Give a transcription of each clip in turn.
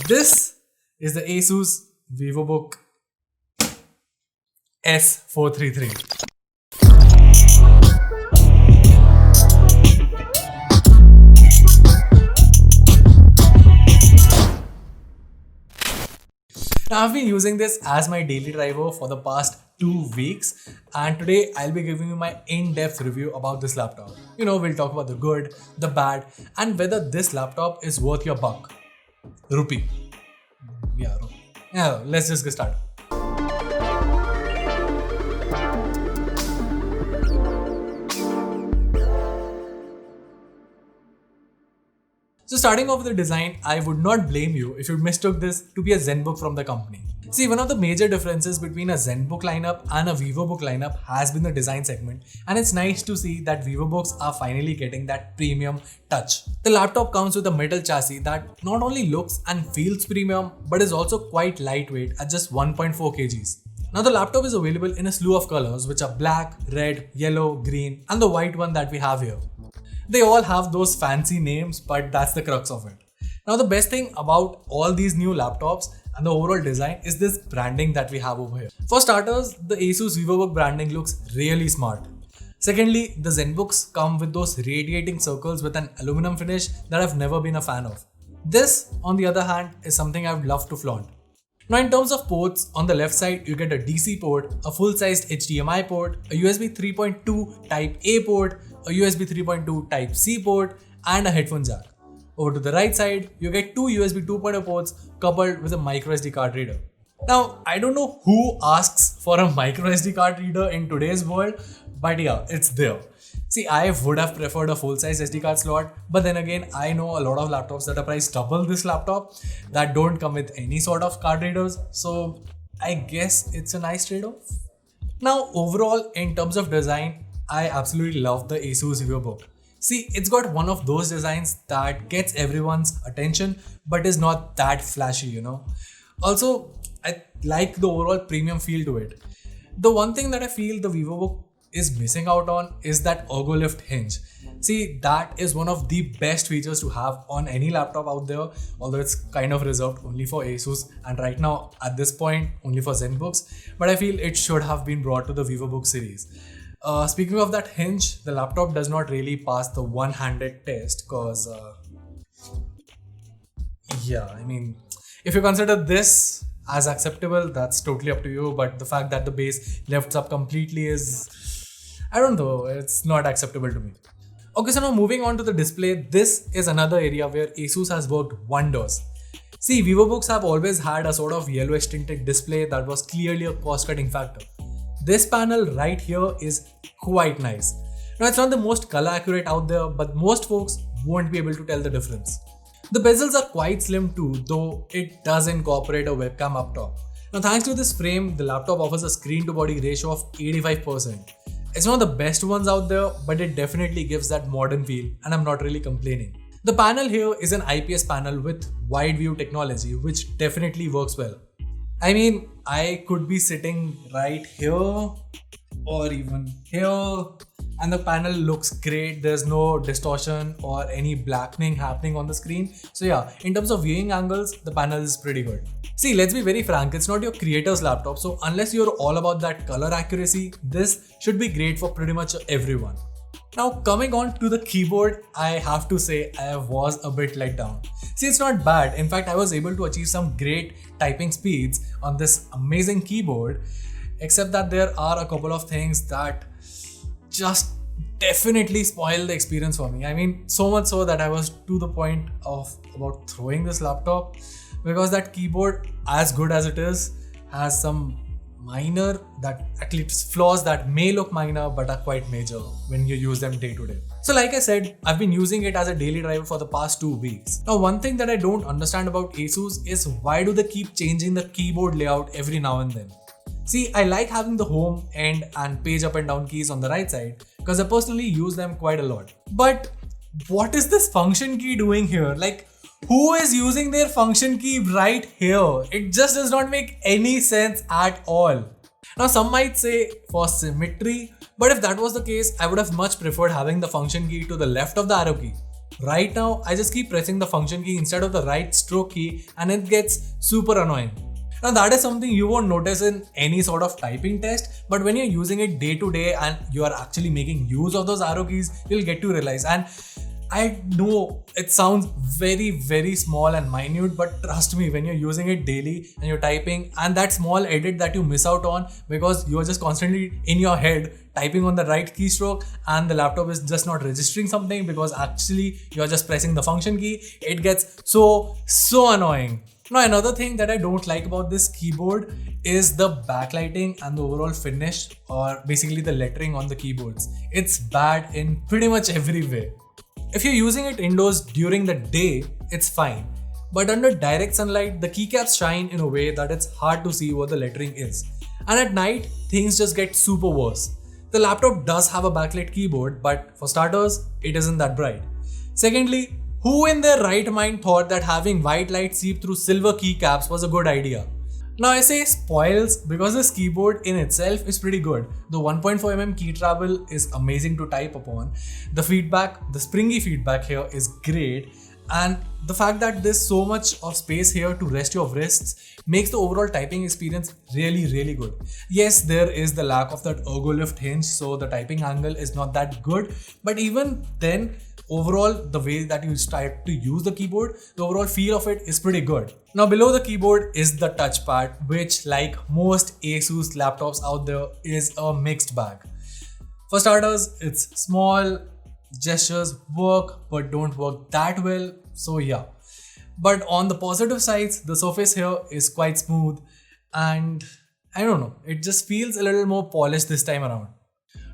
This is the ASUS VivoBook S433. Now I've been using this as my daily driver for the past 2 weeks, and today I'll be giving you my in-depth review about this laptop. We'll talk about the good, the bad, and whether this laptop is worth your buck. Rupee. Yeah, rupee. Yeah, let's just get started. So starting off with the design, I would not blame you if you mistook this to be a ZenBook from the company. See, one of the major differences between a ZenBook lineup and a VivoBook lineup has been the design segment, and it's nice to see that VivoBooks are finally getting that premium touch. The laptop comes with a metal chassis that not only looks and feels premium, but is also quite lightweight at just 1.4 kgs. Now the laptop is available in a slew of colors, which are black, red, yellow, green, and the white one that we have here. They all have those fancy names, but that's the crux of it. Now the best thing about all these new laptops and the overall design is this branding that we have over here. For starters, the ASUS VivoBook branding looks really smart. Secondly, the ZenBooks come with those radiating circles with an aluminum finish that I've never been a fan of. This, on the other hand, is something I'd love to flaunt. Now in terms of ports, on the left side you get a DC port, a full-sized HDMI port, a USB 3.2 Type A port, a USB 3.2 Type C port, and a headphone jack. Over to the right side, you get two USB 2.0 ports coupled with a microSD card reader. Now, I don't know who asks for a microSD card reader in today's world, but yeah, it's there. See, I would have preferred a full-size SD card slot, but then again, I know a lot of laptops that are priced double this laptop that don't come with any sort of card readers, so I guess it's a nice trade-off. Now, overall, in terms of design, I absolutely love the ASUS VivoBook. See, it's got one of those designs that gets everyone's attention, but is not that flashy, Also, I like the overall premium feel to it. The one thing that I feel the VivoBook is missing out on is that ergo lift hinge. See, that is one of the best features to have on any laptop out there, although it's kind of reserved only for ASUS and right now at this point only for ZenBooks, but I feel it should have been brought to the VivoBook series. Speaking of that hinge, the laptop does not really pass the one-handed test because if you consider this as acceptable, that's totally up to you, but the fact that the base lifts up completely is, I don't know, it's not acceptable to me. Okay, so now moving on to the display, this is another area where ASUS has worked wonders. See, VivoBooks have always had a sort of yellowish tinted display that was clearly a cost-cutting factor. This panel right here is quite nice. Now it's not the most color accurate out there, but most folks won't be able to tell the difference. The bezels are quite slim too, though it does incorporate a webcam up top. Now thanks to this frame, the laptop offers a screen to body ratio of 85%. It's not the best ones out there, but it definitely gives that modern feel and I'm not really complaining. The panel here is an IPS panel with wide view technology, which definitely works well. I could be sitting right here or even here and the panel looks great. There's no distortion or any blackening happening on the screen. So yeah, in terms of viewing angles, the panel is pretty good. See, let's be very frank, it's not your creator's laptop. So unless you're all about that color accuracy, this should be great for pretty much everyone. Now coming on to the keyboard, I have to say I was a bit let down. See, it's not bad. In fact, I was able to achieve some great typing speeds on this amazing keyboard, except that there are a couple of things that just definitely spoil the experience for me. So much so that I was to the point of about throwing this laptop because that keyboard, as good as it is, has some minor, that at least flaws that may look minor but are quite major when you use them day to day. So like I said, I've been using it as a daily driver for the past 2 weeks. Now one thing that I don't understand about ASUS is why do they keep changing the keyboard layout every now and then? See, I like having the home, end and page up and down keys on the right side because I personally use them quite a lot. But what is this function key doing here? Who is using their function key right here? It just does not make any sense at all. Now some might say for symmetry, but if that was the case, I would have much preferred having the function key to the left of the arrow key. Right now, I just keep pressing the function key instead of the right stroke key and it gets super annoying. Now that is something you won't notice in any sort of typing test, but when you're using it day to day and you are actually making use of those arrow keys, you'll get to realize. And I know it sounds very small and minute, but trust me, when you're using it daily and you're typing, and that small edit that you miss out on because you're just constantly in your head typing on the right keystroke and the laptop is just not registering something because actually you're just pressing the function key, it gets so annoying. Now another thing that I don't like about this keyboard is the backlighting and the overall finish, or basically the lettering on the keyboards. It's bad in pretty much every way. If you're using it indoors during the day, it's fine. But under direct sunlight, the keycaps shine in a way that it's hard to see what the lettering is. And at night, things just get super worse. The laptop does have a backlit keyboard, but for starters, it isn't that bright. Secondly, who in their right mind thought that having white light seep through silver keycaps was a good idea? Now I say spoils because this keyboard in itself is pretty good. The 1.4mm key travel is amazing to type upon. The feedback, the springy feedback here is great, and the fact that there's so much of space here to rest your wrists makes the overall typing experience really good. Yes, there is the lack of that ergo lift hinge, so the typing angle is not that good, but even then, overall, the way that you start to use the keyboard, the overall feel of it is pretty good. Now below the keyboard is the touchpad, which like most ASUS laptops out there is a mixed bag. For starters, it's small, gestures work but don't work that well, so yeah. But on the positive sides, the surface here is quite smooth and I don't know, it just feels a little more polished this time around.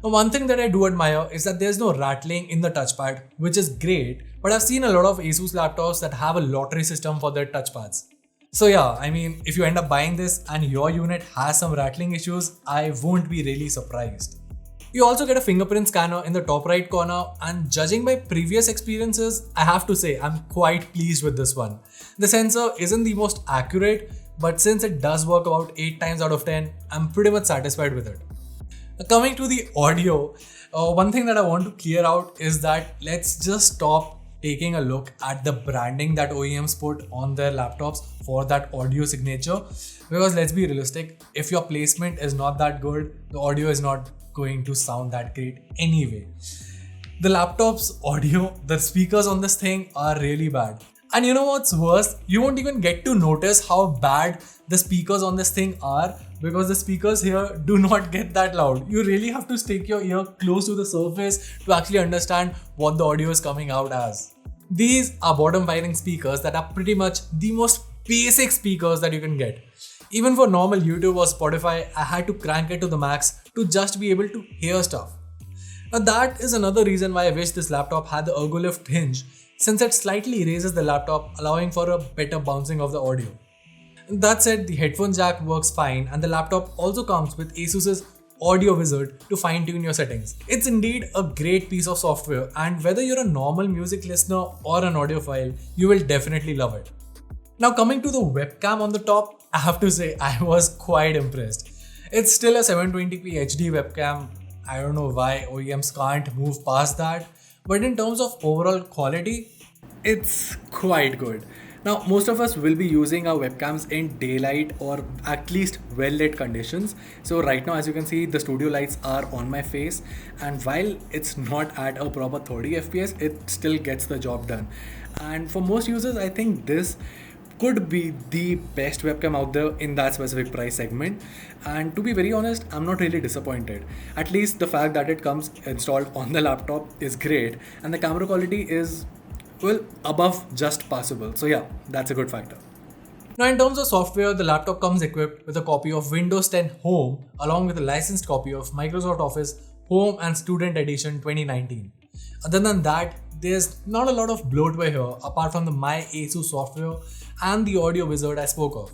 Now, one thing that I do admire is that there's no rattling in the touchpad, which is great, but I've seen a lot of ASUS laptops that have a lottery system for their touchpads. So yeah, I mean, if you end up buying this and your unit has some rattling issues, I won't be really surprised. You also get a fingerprint scanner in the top right corner, and judging by previous experiences, I have to say I'm quite pleased with this one. The sensor isn't the most accurate, but since it does work about 8 times out of 10, I'm pretty much satisfied with it. Coming to the audio, one thing that I want to clear out is that let's just stop taking a look at the branding that OEMs put on their laptops for that audio signature, because let's be realistic, if your placement is not that good, the audio is not going to sound that great anyway. The laptop's audio, the speakers on this thing are really bad. And you know what's worse? You won't even get to notice how bad the speakers on this thing are because the speakers here do not get that loud. You really have to stick your ear close to the surface to actually understand what the audio is coming out as. These are bottom firing speakers that are pretty much the most basic speakers that you can get. Even for normal YouTube or Spotify, I had to crank it to the max to just be able to hear stuff. Now that is another reason why I wish this laptop had the ergo lift hinge, since it slightly raises the laptop, allowing for a better bouncing of the audio. That said, the headphone jack works fine, and the laptop also comes with ASUS's Audio Wizard to fine-tune your settings. It's indeed a great piece of software, and whether you're a normal music listener or an audiophile, you will definitely love it. Now coming to the webcam on the top, I have to say I was quite impressed. It's still a 720p HD webcam. I don't know why OEMs can't move past that, but in terms of overall quality, it's quite good. Now, most of us will be using our webcams in daylight or at least well-lit conditions. So right now, as you can see, the studio lights are on my face, and while it's not at a proper 30 FPS, it still gets the job done. And for most users, I think this could be the best webcam out there in that specific price segment. And to be very honest, I'm not really disappointed. At least the fact that it comes installed on the laptop is great, and the camera quality is, well, above just passable. So yeah, that's a good factor. Now in terms of software, the laptop comes equipped with a copy of Windows 10 Home along with a licensed copy of Microsoft Office Home and Student Edition 2019. Other than that, there's not a lot of bloatware here apart from the My ASUS software and the Audio Wizard I spoke of.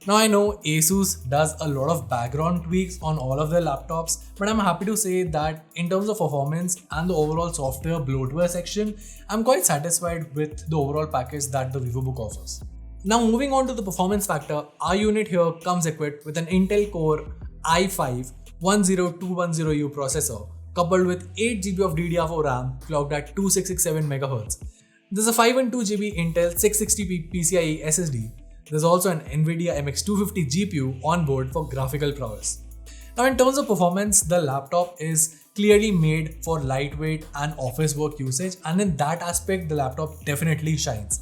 Now I know ASUS does a lot of background tweaks on all of their laptops, but I'm happy to say that in terms of performance and the overall software bloatware section, I'm quite satisfied with the overall package that the VivoBook offers. Now moving on to the performance factor, our unit here comes equipped with an Intel Core i5 10210U processor coupled with 8GB of DDR4 RAM clocked at 2667 MHz. There's a 512GB Intel 660p PCIe SSD. There's also an NVIDIA MX250 GPU on board for graphical prowess. Now in terms of performance, the laptop is clearly made for lightweight and office work usage, and in that aspect the laptop definitely shines.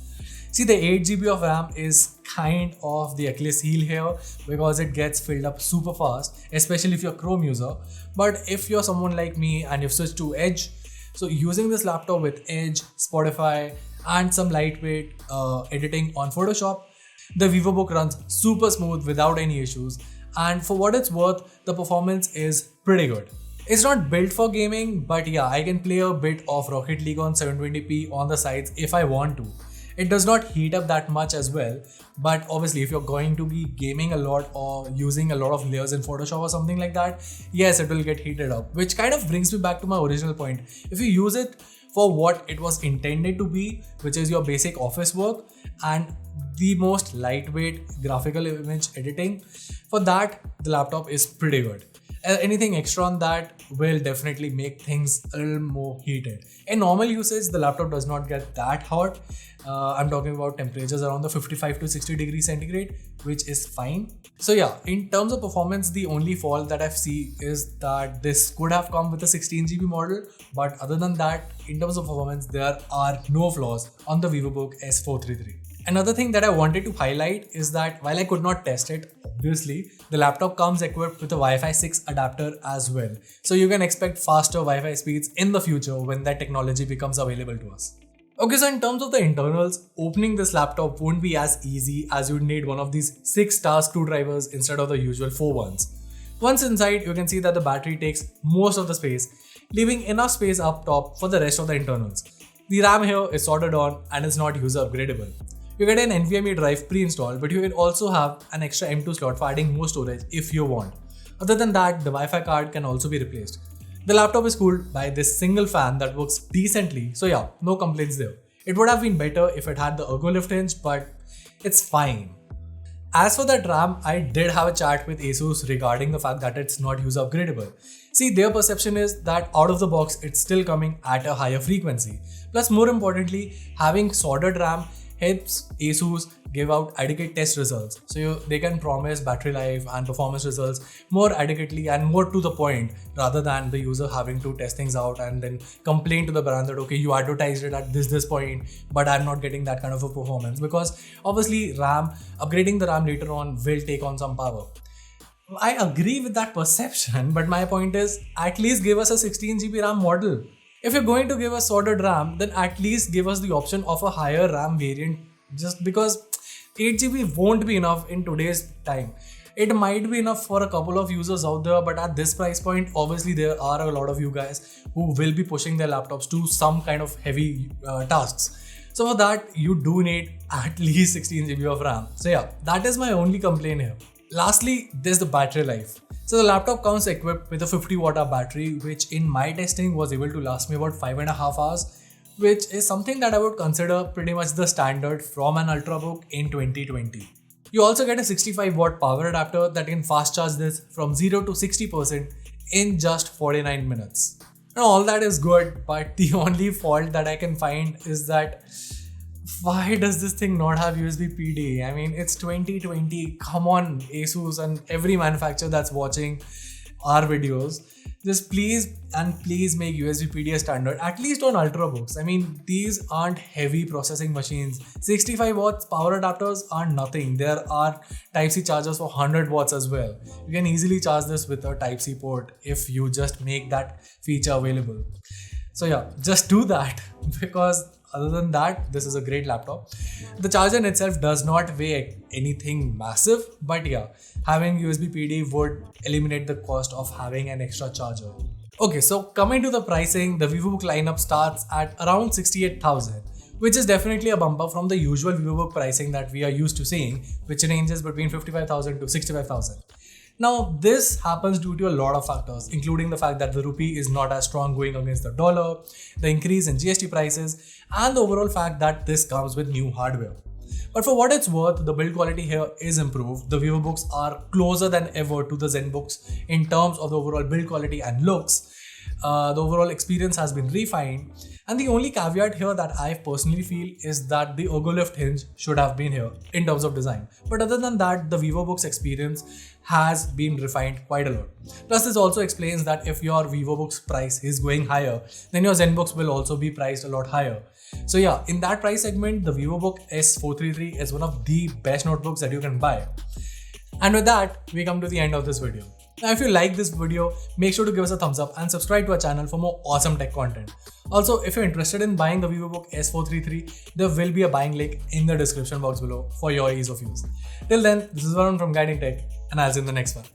See, the 8GB of RAM is kind of the Achilles heel here because it gets filled up super fast, especially if you're a Chrome user. But if you're someone like me and you've switched to Edge, so using this laptop with Edge, Spotify and some lightweight editing on Photoshop, the VivoBook runs super smooth without any issues, and for what it's worth, the performance is pretty good. It's not built for gaming, but yeah, I can play a bit of Rocket League on 720p on the sides if I want to. It does not heat up that much as well, but obviously if you're going to be gaming a lot or using a lot of layers in Photoshop or something like that, yes, it will get heated up, which kind of brings me back to my original point. If you use it for what it was intended to be, which is your basic office work and the most lightweight graphical image editing, for that the laptop is pretty good. Anything extra on that will definitely make things a little more heated. In normal usage, the laptop does not get that hot. I'm talking about temperatures around the 55 to 60 degrees centigrade, which is fine. So yeah, in terms of performance, the only fault that I see is that this could have come with a 16GB model, but other than that, in terms of performance, there are no flaws on the VivoBook S433. Another thing that I wanted to highlight is that while I could not test it, obviously, the laptop comes equipped with a Wi-Fi 6 adapter as well. So you can expect faster Wi-Fi speeds in the future when that technology becomes available to us. Okay, so in terms of the internals, opening this laptop won't be as easy as you'd need one of these 6-star screwdrivers instead of the usual 4 ones. Once inside, you can see that the battery takes most of the space, leaving enough space up top for the rest of the internals. The RAM here is soldered on and is not user upgradable. You get an NVMe drive pre-installed, but you can also have an extra M2 slot for adding more storage if you want. Other than that, the Wi-Fi card can also be replaced. The laptop is cooled by this single fan that works decently, so yeah, no complaints there. It would have been better if it had the ergo lift hinge, but it's fine. As for that RAM, I did have a chat with ASUS regarding the fact that it's not user upgradable. See, their perception is that out of the box, it's still coming at a higher frequency. Plus, more importantly, having soldered RAM helps ASUS give out adequate test results. So they can promise battery life and performance results more adequately and more to the point, rather than the user having to test things out and then complain to the brand that, okay, you advertised it at this point, but I'm not getting that kind of a performance. Because obviously upgrading the RAM later on will take on some power. I agree with that perception, but my point is, at least give us a 16GB RAM model. If you're going to give us soldered RAM, then at least give us the option of a higher RAM variant, just because 8GB won't be enough in today's time. It might be enough for a couple of users out there, but at this price point, obviously there are a lot of you guys who will be pushing their laptops to some kind of heavy tasks. So for that, you do need at least 16GB of RAM. So yeah, that is my only complaint here. Lastly, there's the battery life. So the laptop comes equipped with a 50 watt battery, which in my testing was able to last me about 5.5 hours, which is something that I would consider pretty much the standard from an Ultrabook in 2020. You also get a 65 watt power adapter that can fast charge this from 0 to 60% in just 49 minutes. Now all that is good, but the only fault that I can find is that why does this thing not have USB PD? I mean, it's 2020. Come on, ASUS and every manufacturer that's watching our videos. Just please make USB PD a standard, at least on Ultrabooks. I mean, these aren't heavy processing machines. 65 watts power adapters are nothing. There are Type-C chargers for 100 watts as well. You can easily charge this with a Type-C port if you just make that feature available. So yeah, just do that, because other than that, this is a great laptop. The charger in itself does not weigh anything massive, but yeah, having USB PD would eliminate the cost of having an extra charger. Okay, so coming to the pricing, the VivoBook lineup starts at around 68,000, which is definitely a bump up from the usual VivoBook pricing that we are used to seeing, which ranges between 55,000 to 65,000. Now, this happens due to a lot of factors, including the fact that the rupee is not as strong going against the dollar, the increase in GST prices, and the overall fact that this comes with new hardware. But for what it's worth, the build quality here is improved. The VivoBooks are closer than ever to the ZenBooks in terms of the overall build quality and looks. The overall experience has been refined. And the only caveat here that I personally feel is that the ergo lift hinge should have been here in terms of design. But other than that, the VivoBook's experience has been refined quite a lot. Plus, this also explains that if your VivoBook's price is going higher, then your ZenBooks will also be priced a lot higher. So yeah, in that price segment, the VivoBook S433 is one of the best notebooks that you can buy. And with that, we come to the end of this video. Now, if you like this video, make sure to give us a thumbs up and subscribe to our channel for more awesome tech content. Also, if you're interested in buying the VivoBook S433, there will be a buying link in the description box below for your ease of use. Till then, this is Varun from Guiding Tech, and I'll see you in the next one.